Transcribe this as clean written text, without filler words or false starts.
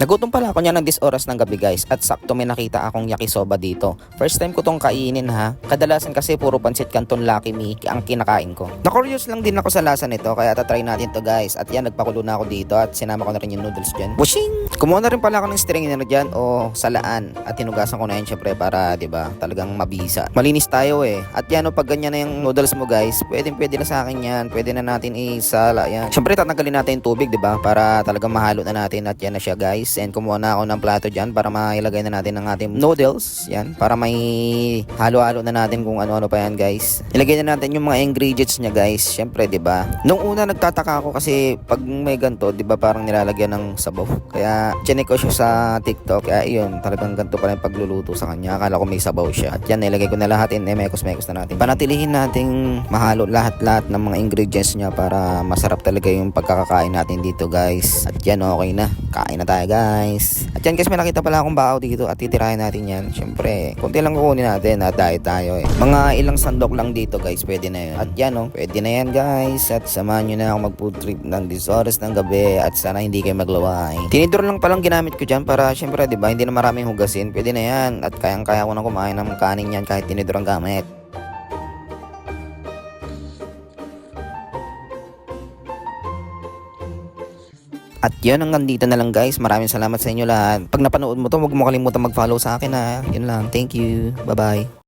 Nagutom pala ako niya ng 10 oras ng gabi guys at sakto may nakita akong yakisoba dito. First time ko tong kainin ha. Kadalasan kasi puro pansit canton Lucky Me ang kinakain ko. Na-curious lang din ako sa lasa nito kaya tatry natin to guys. At yan, nagpakulo na ako dito at sinama ko na rin yung noodles dyan. Bushing! Kumuha na rin pala ako ng strainer dyan o salaan at tinugasan ko na yan syempre para 'di ba talagang mabisa. Malinis tayo eh. At yan o pag ganyan na yung noodles mo guys, pwede na sa akin yan. Pwede na natin isala yan. Syempre tatanggalin natin yung tubig 'di ba para talagang mahalo na natin at yan na siya guys. And kumuha na ako ng plato dyan para mailagay na natin ang ating noodles. Yan, para may halo-halo na natin kung ano-ano pa yan guys. Ilagay na natin yung mga ingredients niya guys. Syempre, 'di ba? Nung una nagtataka ako kasi pag may ganto, 'di ba, parang nilalagyan ng sabaw. Kaya chinek ko siya sa TikTok. Kaya yun, talagang ganto pa rin pagluluto sa kanya. Akala ko may sabaw siya. At yan, nilagay ko na lahat in mekos-mekos na natin. Panatilihin nating mahalo lahat-lahat ng mga ingredients niya para masarap talaga yung pagkakakain natin dito guys. At yan, okay na. Kain na tayo guys. At yan guys, may nakita pala akong bao dito at titirahin natin yan. Syempre, konti lang kukunin natin at diet tayo eh. Mga ilang sandok lang dito guys, pwede na yun. At yan pwede na yan guys. At samahan nyo na ako mag-food trip ng 10 oras ng gabi at sana hindi kayo maglaway. Tinidor lang palang ginamit ko dyan para syempre, diba, hindi na maraming hugasin. Pwede na yan at kayang-kaya ko na kumain ng kanin yan kahit tinidor ang gamit. At yun, hanggang dito na lang guys. Maraming salamat sa inyo lahat. Pag napanood mo to, huwag mo kalimutan mag-follow sa akin ha. Yun lang. Thank you. Bye-bye.